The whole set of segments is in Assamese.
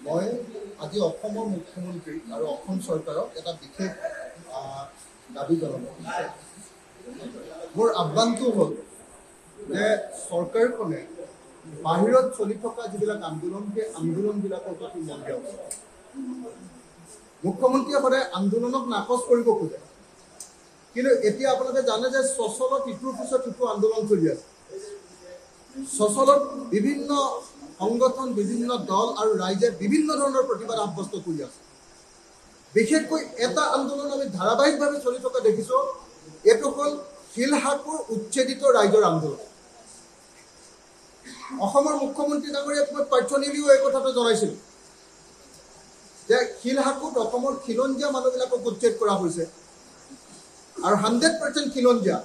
মই আজি অসমৰ মুখ্যমন্ত্ৰী আৰু অসম চৰকাৰক এটা বিশেষ দাবী জনাব। মোৰ আহ্বানটো হ'ল যে চৰকাৰখনে বাহিৰত চলি থকা যিবিলাক আন্দোলন, সেই আন্দোলনবিলাকৰ প্ৰতি মন দিয়া উচিত। মুখ্যমন্ত্ৰীয়ে সদায় আন্দোলনক নাকচ কৰিব খোজে, কিন্তু এতিয়া আপোনালোকে জানে যে সচলত ইটোৰ পিছত সিটো আন্দোলন চলি আছে। সচলত বিভিন্ন সংগঠন, বিভিন্ন দল আৰু ৰাইজে বিভিন্ন ধৰণৰ প্ৰতিবাদ সাব্যস্ত কৰি আছে। বিশেষকৈ এটা আন্দোলন আমি ধাৰাবাহিকভাৱে চলি থকা দেখিছোঁ, এইটো হ'ল শিলহাকুৰ উচ্ছেদিত ৰাইজৰ আন্দোলন। অসমৰ মুখ্যমন্ত্ৰী ডাঙৰীয়াক মই পাৰ্চনেলিও এই কথাটো জনাইছিলোঁ যে শিলহাকুত অসমৰ খিলঞ্জীয়া মানুহবিলাকক উচ্ছেদ কৰা হৈছে আৰু 100% খিলঞ্জীয়া।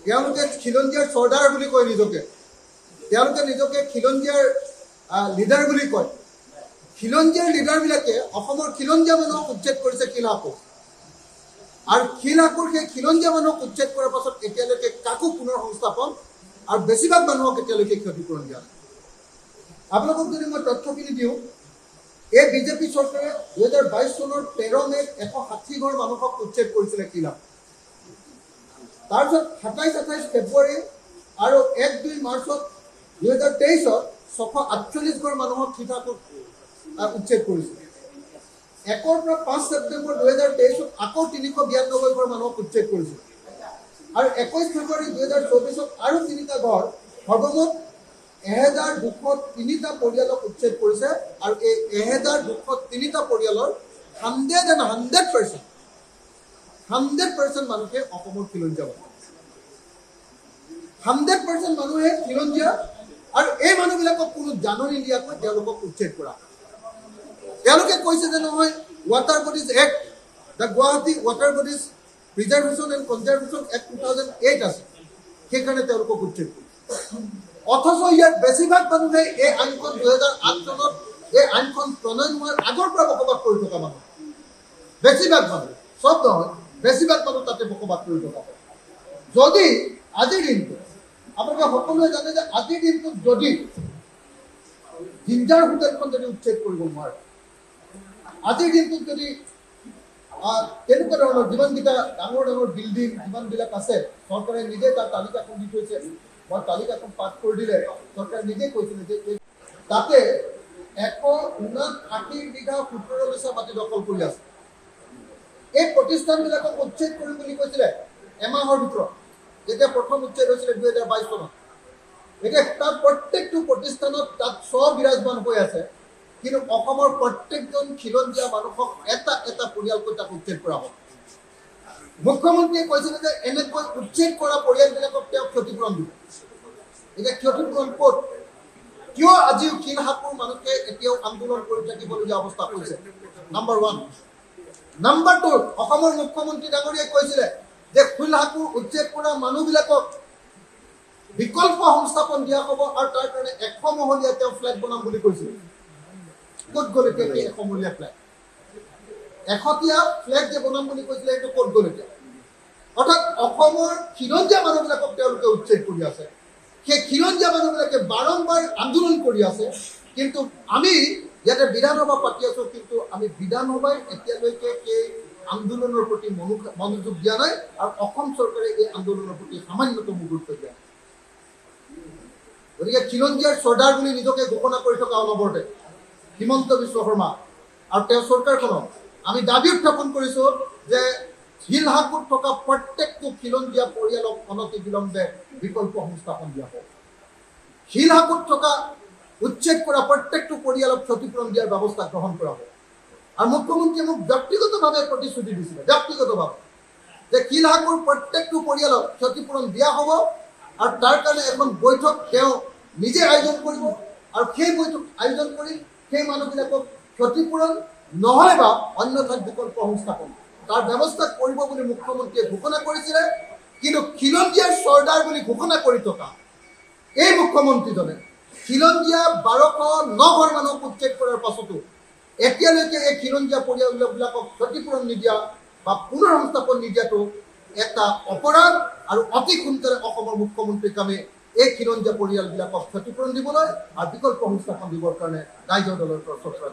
তেওঁলোকে খিলঞ্জীয়াৰ চৰ্দাৰ বুলি কয় নিজকে, তেওঁলোকে নিজকে খিলঞ্জীয়াৰ লিডাৰ বুলি কয়। খিলঞ্জীয়াৰ লিডাৰবিলাকে অসমৰ খিলঞ্জীয়া মানুহক উচ্ছেদ কৰিছে শিলহাকুৰ, আৰু শিলহাকুৰ সেই খিলঞ্জীয়া মানুহক উচ্ছেদ কৰাৰ পাছত এতিয়ালৈকে কাকো পুনৰ সংস্থাপন আৰু বেছিভাগ মানুহক এতিয়ালৈকে ক্ষতিপূৰণ দিয়া নাই। আপোনালোকক যদি মই তথ্যখিনি দিওঁ, এই বিজেপি চৰকাৰে 2022 চনৰ 13 মে'ত 160 ঘৰ মানুহক উচ্ছেদ কৰিছিলে শিলহাকুৰ। তাৰপিছত 27-28 ফেব্ৰুৱাৰী আৰু 1-2 মাৰ্চত 2023ত 648 ঘৰ মানুহক শিলহাকুৰ উচ্ছেদ কৰিছিল। 1 পৰা 5 ছেপ্টেম্বৰ 2023ত আকৌ 392 ঘৰ মানুহক উচ্ছেদ কৰিছিল, আৰু 21 ফেব্ৰুৱাৰী 2024ত আৰু 3টা ঘৰ, সৰ্বমুঠ 1203টা পৰিয়ালক উচ্ছেদ কৰিছে। আৰু এই 1203টা পৰিয়ালৰ 100% মানুহে অসমৰ খিলঞ্জীয়া মানুহ, 100% মানুহে খিলঞ্জীয়া। আৰু এই মানুহবিলাকক কোনো জাননী দিয়াকৈ তেওঁলোকক উচ্ছেদ কৰা। তেওঁলোকে কৈছে যে নহয়, water bodies act, the Guwahati water bodies preservation and conservation act 2008 আছে, সেইকাৰণে তেওঁলোকক উচ্ছেদ কৰিছে। অথচ ইয়াৰ বেছিভাগ মানুহে এই আইনখন 2008 চনত এই আইনখন প্ৰণয়ন হোৱাৰ আগৰ পৰা বসবাস কৰি থকা মানুহ। বেছিভাগ মানুহ, চব নহয়, বেছিভাগ মানুহ তাতে বসবাস কৰি থকা। যদি আজিৰ দিনটো আপোনালোকে সকলোৱে জানে যে আজিৰ দিনটোত যদি জিঞ্জাৰ হোটেলখন যদি উচ্ছেদ কৰিব নোৱাৰে, আজিৰ দিনটোত যদি তেনেকুৱা ধৰণৰ যিমানকেইটা ডাঙৰ ডাঙৰ বিল্ডিং যিমানবিলাক আছে, চৰকাৰে নিজে তাৰ তালিকাখন দি থৈছে। মই তালিকাখন পাঠ কৰি দিলে চৰকাৰে নিজে কৈছিলে যে তাতে 159 বিঘা 17 লিচা মাটি দখল কৰি আছে। এই প্ৰতিষ্ঠানবিলাকক উচ্ছেদ কৰিম বুলি কৈছিলে এমাহৰ ভিতৰত, যেতিয়া প্ৰথম উচ্ছেদ হৈছিলে 2022 চনত। এতিয়া তাত প্ৰত্যেকটো প্ৰতিষ্ঠানত তাত স্ববিৰাজমান হৈ আছে, কিন্তু অসমৰ প্ৰত্যেকজন খিলঞ্জীয়া মানুহক এটা এটা পৰিয়ালকৈ তাক উচ্ছেদ কৰা হ'ব। মুখ্যমন্ত্ৰীয়ে কৈছিলে যে এনেকৈ উচ্ছেদ কৰা পৰিয়ালবিলাকক তেওঁ ক্ষতিপূৰণ দিব। এতিয়া ক্ষতিপূৰণ ক'ত? কিয় আজিও শিলহাকুৰ মানুহে এতিয়াও আন্দোলন কৰি থাকিবলগীয়া অৱস্থা হৈছে? নম্বৰ 1। নম্বৰ 2, অসমৰ মুখ্যমন্ত্ৰী ডাঙৰীয়াই কৈছিলে যে শিলহাকুৰ উচ্ছেদ কৰা মানুহবিলাকক বিকল্প সংস্থাপন দিয়া হ'ব, আৰু তাৰ কাৰণে 100 মহলীয়া তেওঁ ফ্লেট বনাম বুলি কৈছিল। ক'ত গ'ল এতিয়া সেই 100 মহলীয়া ফ্লেট? 100টা ফ্লেট যে বনাম বুলি কৈছিলে, সেইটো ক'ত গ'ল এতিয়া? অৰ্থাৎ অসমৰ খিলঞ্জীয়া মানুহবিলাকক তেওঁলোকে উচ্ছেদ কৰি আছে। সেই খিলঞ্জীয়া মানুহবিলাকে বাৰম্বাৰ আন্দোলন কৰি আছে, কিন্তু আমি ইয়াতে বিধানসভা পাতি আছোঁ, কিন্তু আমি বিধানসভাই এতিয়ালৈকে সেই আন্দোলনৰ প্ৰতি মনোযোগ দিয়া নাই, আৰু অসম চৰকাৰে এই আন্দোলনৰ প্ৰতি সামান্যতম গুৰুত্ব দিয়া নাই। গতিকে খিলঞ্জীয়াৰ চৰ্দাৰ বুলি নিজকে ঘোষণা কৰি থকা অনবৰতে হিমন্ত বিশ্ব শৰ্মা আৰু তেওঁৰ চৰকাৰখনক আমি দাবী উত্থাপন কৰিছোঁ যে শিলহাকুত থকা প্ৰত্যেকটো খিলঞ্জীয়া পৰিয়ালক অনতি বিলম্বে বিকল্প সংস্থাপন দিয়া হ'ব। শিলহাকুত থকা উচ্ছেদ কৰা প্ৰত্যেকটো পৰিয়ালক ক্ষতিপূৰণ দিয়াৰ ব্যৱস্থা গ্ৰহণ কৰা হ'ব। আৰু মুখ্যমন্ত্ৰীয়ে মোক ব্যক্তিগতভাৱে প্ৰতিশ্ৰুতি দিছিলে, ব্যক্তিগতভাৱে, যে শিলহাকুৰ প্ৰত্যেকটো পৰিয়ালক ক্ষতিপূৰণ দিয়া হ'ব, আৰু তাৰ কাৰণে এখন বৈঠক তেওঁ নিজে আয়োজন কৰিব, আৰু সেই বৈঠক আয়োজন কৰি সেই মানুহবিলাকক ক্ষতিপূৰণ নহ'লে বা অন্যথা বিকল্প সংস্থাপন তাৰ ব্যৱস্থা কৰিব বুলি মুখ্যমন্ত্ৰীয়ে ঘোষণা কৰিছিলে। কিন্তু খিলঞ্জীয়াৰ চৰ্দাৰ বুলি ঘোষণা কৰি থকা এই মুখ্যমন্ত্ৰীজনে খিলঞ্জীয়া 1209 ঘৰ মানুহক উচ্ছেদ কৰাৰ পাছতো এতিয়ালৈকে এই খিলঞ্জীয়া পৰিয়ালবিলাকক ক্ষতিপূৰণ নিদিয়া বা পুনৰ সংস্থাপন নিদিয়াটো এটা অপৰাধ, আৰু অতি সোনকালে অসমৰ মুখ্যমন্ত্ৰীক আমি এই খিলঞ্জীয়া পৰিয়ালবিলাকক ক্ষতিপূৰণ দিবলৈ আৰু বিকল্প সংস্থাপন দিবৰ কাৰণে ৰাইজৰ দলৰ ওচৰত চৰকাৰ